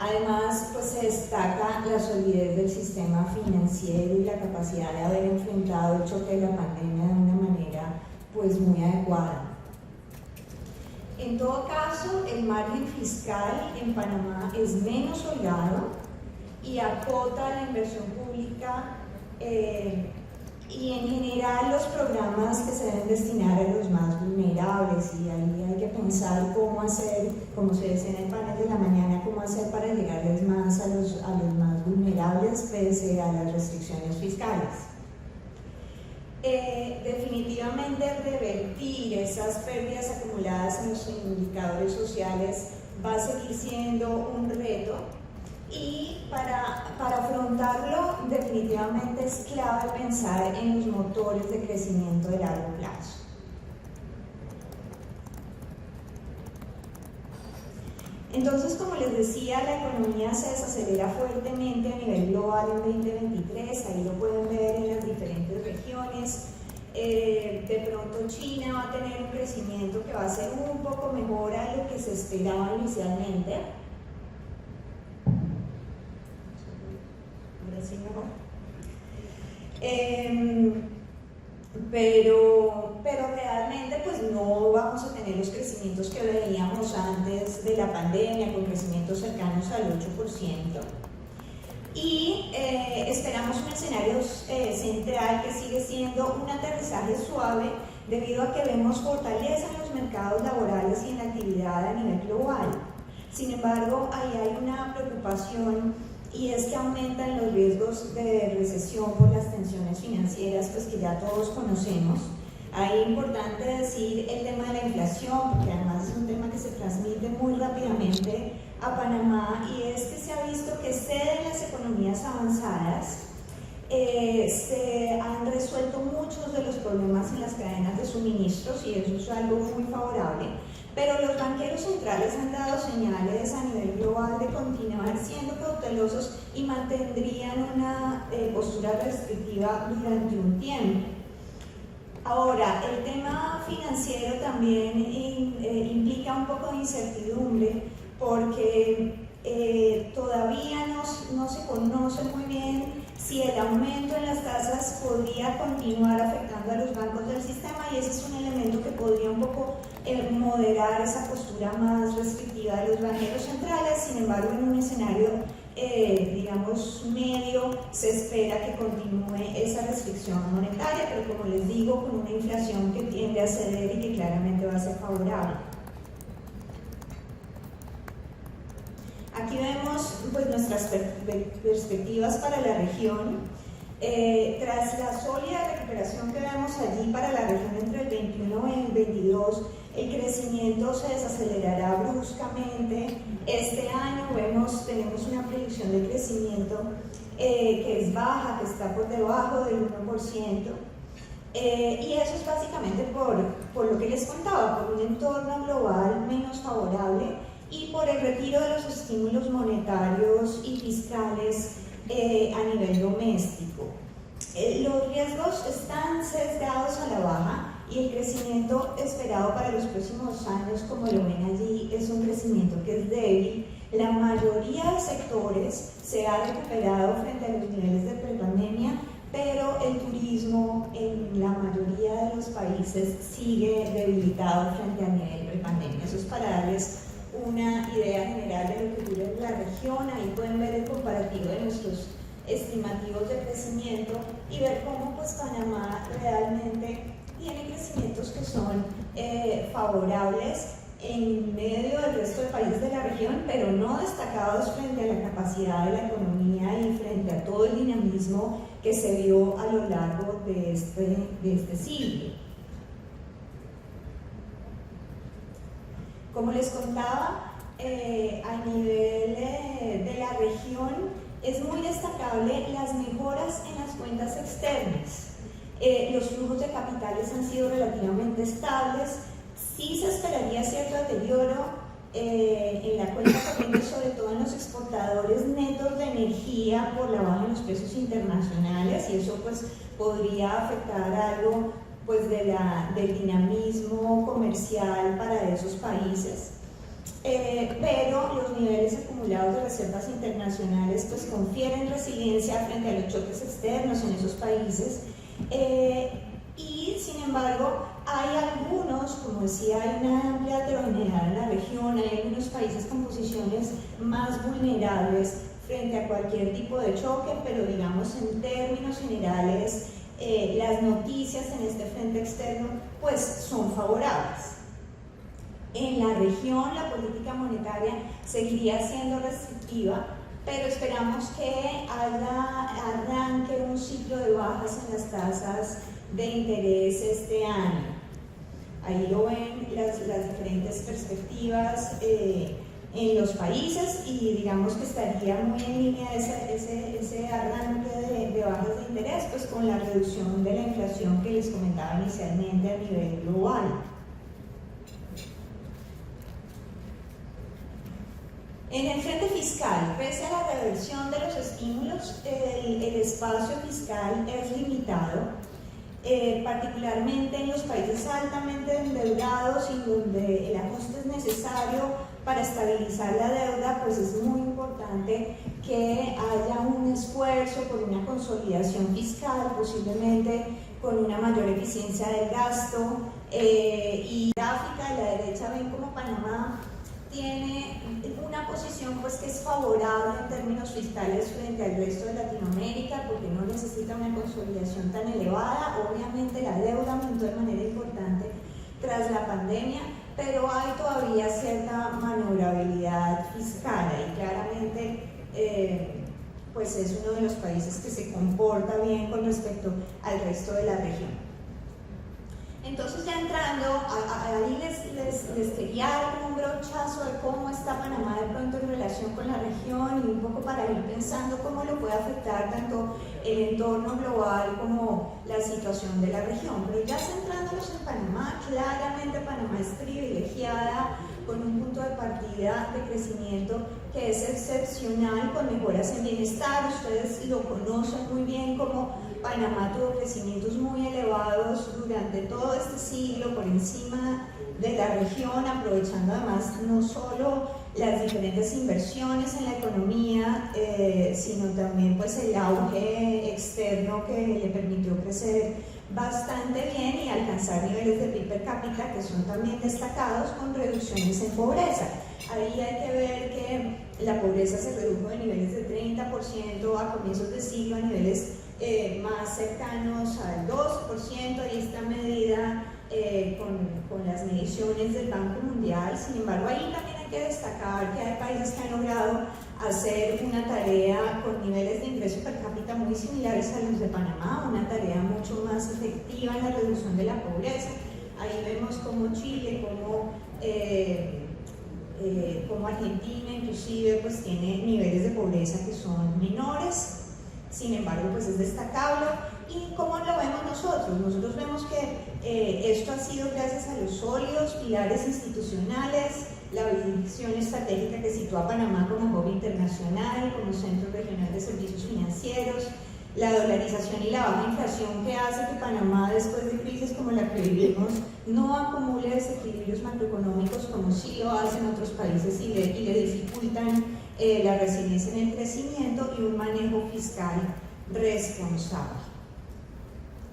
Además, pues se destaca la solidez del sistema financiero y la capacidad de haber enfrentado el choque de la pandemia de una manera pues muy adecuada. En todo caso, el margen fiscal en Panamá es menos holgado y acota la inversión pública y en general los programas que se deben destinar a los más vulnerables, y ahí hay que pensar cómo hacer, como se decía en el panel de la mañana, cómo hacer para llegarles más a los más vulnerables pese a las restricciones fiscales. Definitivamente revertir esas pérdidas acumuladas en los indicadores sociales va a seguir siendo un reto, y para afrontarlo definitivamente es clave pensar en los motores de crecimiento de largo plazo. Entonces, como les decía, la economía se desacelera fuertemente a nivel global en 2023, ahí lo pueden ver en las diferentes regiones. De pronto China va a tener un crecimiento que va a ser un poco mejor a lo que se esperaba inicialmente. Ahora sí mejor. Pero realmente pues no vamos a tener los crecimientos que veíamos antes de la pandemia, con crecimientos cercanos al 8%. Y esperamos un escenario central que sigue siendo un aterrizaje suave, debido a que vemos fortaleza en los mercados laborales y en la actividad a nivel global. Sin embargo, ahí hay una preocupación, y es que aumentan los riesgos de recesión por las tensiones financieras, pues que ya todos conocemos. Ahí es importante decir el tema de la inflación, porque además es un tema que se transmite muy rápidamente a Panamá, y es que se ha visto que ceden las economías avanzadas, se han resuelto muchos de los problemas en las cadenas de suministros, y eso es algo muy favorable. Pero los banqueros centrales han dado señales a nivel global de continuar siendo cautelosos y mantendrían una postura restrictiva durante un tiempo. Ahora, el tema financiero también implica un poco de incertidumbre, porque todavía no se conoce muy bien si el aumento en las tasas podría continuar afectando a los bancos del sistema, y ese es un elemento que podría un poco moderar esa postura más restrictiva de los banqueros centrales. Sin embargo, en un escenario digamos medio, se espera que continúe esa restricción monetaria, pero como les digo, con una inflación que tiende a ceder y que claramente va a ser favorable. Aquí vemos pues nuestras perspectivas para la región. Tras la sólida recuperación que vemos allí para la región entre el 21 y el 22, el crecimiento se desacelerará bruscamente. Este año tenemos una predicción de crecimiento que es baja, que está por debajo del 1%, y eso es básicamente por lo que les contaba, por un entorno global menos favorable y por el retiro de los estímulos monetarios y fiscales a nivel doméstico. Los riesgos están sesgados a la baja, y el crecimiento esperado para los próximos años, como lo ven allí, es un crecimiento que es débil. La mayoría de sectores se ha recuperado frente a los niveles de prepandemia, pero el turismo en la mayoría de los países sigue debilitado frente al nivel prepandemia. Eso es para darles una idea general de lo que dura en la región. Ahí pueden ver el comparativo de nuestros estimativos de crecimiento y ver cómo pues Panamá realmente tiene crecimientos que son favorables en medio del resto de países de la región, pero no destacados frente a la capacidad de la economía y frente a todo el dinamismo que se vio a lo largo de este siglo. Como les contaba, a nivel de la región es muy destacable las mejoras en las cuentas externas. Los flujos de capitales han sido relativamente estables. Sí se esperaría cierto deterioro en la cuenta corriente, sobre todo en los exportadores netos de energía por la baja en los precios internacionales, y eso pues podría afectar algo pues del dinamismo comercial para esos países. pero los niveles acumulados de reservas internacionales pues confieren resiliencia frente a los choques externos en esos países, y sin embargo hay algunos, como decía, hay una amplia heterogeneidad en la región, hay algunos países con posiciones más vulnerables frente a cualquier tipo de choque, pero digamos en términos generales las noticias en este frente externo pues son favorables. En la región la política monetaria seguiría siendo restrictiva, pero esperamos que arranque un ciclo de bajas en las tasas de interés este año. Ahí lo ven las diferentes perspectivas en los países, y digamos que estaría muy en línea ese arranque de bajas de interés pues con la reducción de la inflación que les comentaba inicialmente a nivel global. En el frente fiscal, pese a la reversión de los estímulos, el espacio fiscal es limitado, particularmente en los países altamente endeudados y donde el ajuste es necesario para estabilizar la deuda, pues es muy importante que haya un esfuerzo por una consolidación fiscal, posiblemente con una mayor eficiencia del gasto, y gráfica de la derecha ven como Panamá tiene una posición pues que es favorable en términos fiscales frente al resto de Latinoamérica, porque no necesita una consolidación tan elevada. Obviamente la deuda aumentó de manera importante tras la pandemia, pero hay todavía cierta maniobrabilidad fiscal y claramente pues es uno de los países que se comporta bien con respecto al resto de la región. Entonces, ya entrando, ahí les quería dar un brochazo de cómo está Panamá de pronto en relación con la región, y un poco para ir pensando cómo lo puede afectar tanto el entorno global como la situación de la región. Pero ya centrándonos en Panamá, claramente Panamá es privilegiada con un punto de partida de crecimiento que es excepcional, con mejoras en bienestar. Ustedes lo conocen muy bien, como Panamá tuvo crecimientos muy elevados durante todo este siglo por encima de la región, aprovechando además no solo las diferentes inversiones en la economía, sino también pues el auge externo que le permitió crecer bastante bien y alcanzar niveles de PIB per cápita que son también destacados, con reducciones en pobreza. Ahí hay que ver que la pobreza se redujo de niveles de 30% a comienzos de siglo a niveles más cercanos al 12%, y esta medida con las mediciones del Banco Mundial. Sin embargo, ahí también hay que destacar que hay países que han logrado hacer una tarea con niveles de ingreso per cápita muy similares a los de Panamá, una tarea mucho más efectiva en la reducción de la pobreza. Ahí vemos como Chile, como Argentina inclusive pues tiene niveles de pobreza que son menores. Sin embargo, pues es destacable. ¿Y cómo lo vemos nosotros? Nosotros vemos que esto ha sido gracias a los sólidos pilares institucionales, la visión estratégica que sitúa a Panamá como hub internacional, como centro regional de servicios financieros, la dolarización y la baja inflación que hace que Panamá, después de crisis como la que vivimos, no acumule desequilibrios macroeconómicos como sí lo hacen otros países y le dificultan la resiliencia en el crecimiento, y un manejo fiscal responsable.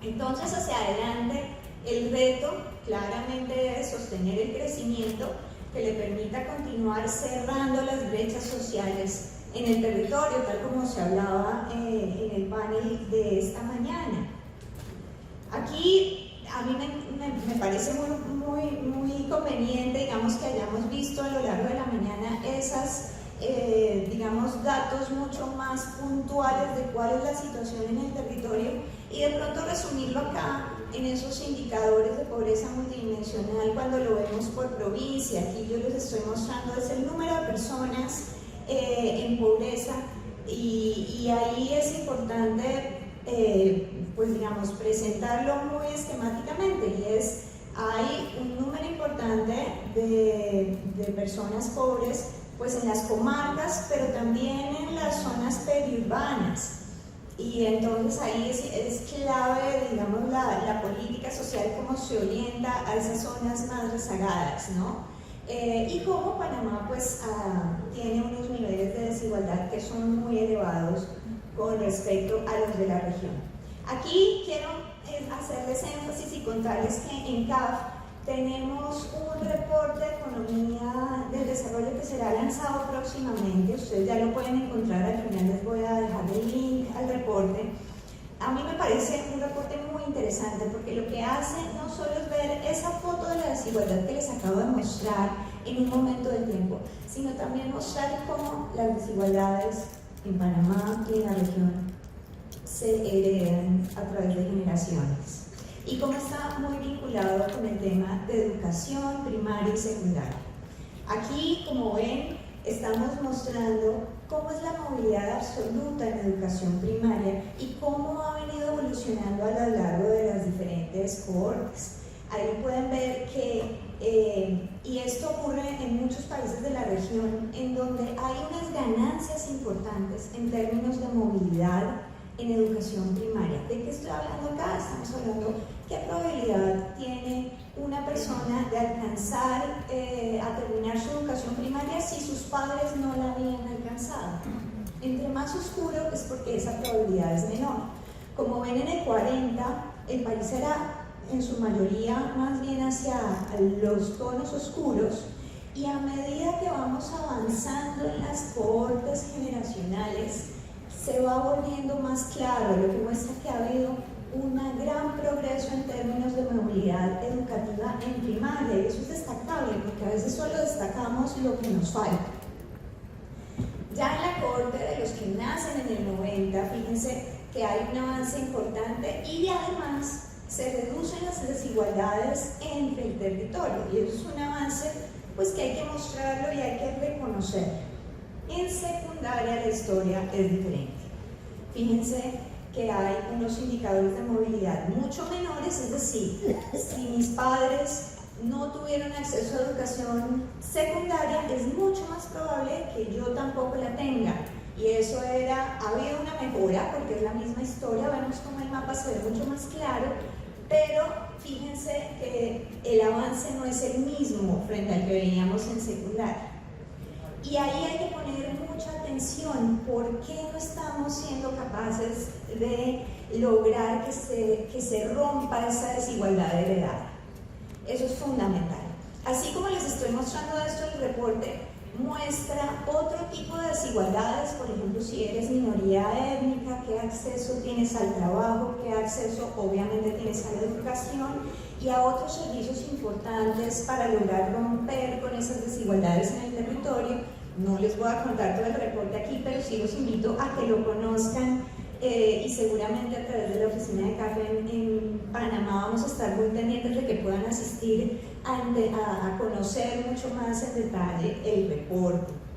Entonces, hacia adelante, el reto claramente es sostener el crecimiento que le permita continuar cerrando las brechas sociales en el territorio, tal como se hablaba en el panel de esta mañana. Aquí a mí me parece muy conveniente, digamos, que hayamos visto a lo largo de la mañana esas digamos, datos mucho más puntuales de cuál es la situación en el territorio, y de pronto resumirlo acá en esos indicadores de pobreza multidimensional cuando lo vemos por provincia. Aquí yo les estoy mostrando es el número de personas en pobreza, y ahí es importante pues digamos presentarlo muy esquemáticamente, y es: hay un número importante de personas pobres pues en las comarcas, pero también en las zonas periurbanas, y entonces ahí es clave, digamos, la política social, cómo se orienta a esas zonas más rezagadas, ¿no? y cómo Panamá pues tiene unos niveles de desigualdad que son muy elevados con respecto a los de la región. Aquí quiero hacerles énfasis y contarles que en CAF tenemos un reporte de economía del desarrollo que será lanzado próximamente. Ustedes ya lo pueden encontrar, al final les voy a dejar el link al reporte. A mí me parece un reporte muy interesante porque lo que hace no solo es ver esa foto de la desigualdad que les acabo de mostrar en un momento del tiempo, sino también mostrar cómo las desigualdades en Panamá y en la región se heredan a través de generaciones y cómo está muy vinculado con el tema de educación primaria y secundaria. Aquí, como ven, estamos mostrando cómo es la movilidad absoluta en educación primaria y cómo ha venido evolucionando a lo largo de las diferentes cohortes. Ahí pueden ver que, y esto ocurre en muchos países de la región, en donde hay unas ganancias importantes en términos de movilidad en educación primaria. ¿De qué estoy hablando acá? Estamos hablando qué probabilidad tiene una persona de alcanzar a terminar su educación primaria si sus padres no la habían alcanzado. Entre más oscuro es porque esa probabilidad es menor. Como ven en el 40, el país era en su mayoría más bien hacia los tonos oscuros, y a medida que vamos avanzando en las cohortes generacionales se va volviendo más claro, lo que muestra que ha habido un gran progreso en términos de movilidad educativa en primaria, y eso es destacable porque a veces solo destacamos lo que nos falta. Ya en la cohorte de los que nacen en el 90, fíjense que hay un avance importante y además se reducen las desigualdades entre el territorio, y eso es un avance pues que hay que mostrarlo y hay que reconocerlo. En secundaria la historia es diferente. Fíjense que hay unos indicadores de movilidad mucho menores, es decir, si mis padres no tuvieron acceso a educación secundaria, es mucho más probable que yo tampoco la tenga. Y eso ha habido una mejora porque es la misma historia, vemos como el mapa se ve mucho más claro, pero fíjense que el avance no es el mismo frente al que veíamos en secundaria. Y ahí hay que poner mucha atención, ¿por qué no estamos siendo capaces de lograr que se rompa esa desigualdad heredada? Eso es fundamental. Así como les estoy mostrando esto, el reporte muestra otro tipo de desigualdades, por ejemplo, si eres minoría étnica, qué acceso tienes al trabajo, qué acceso obviamente tienes a la educación y a otros servicios importantes para lograr romper con esas desigualdades en el territorio. No les voy a contar todo el reporte aquí, pero sí los invito a que lo conozcan y seguramente a través de la oficina de CAF en Panamá vamos a estar muy pendientes de que puedan asistir a conocer mucho más en detalle el reporte.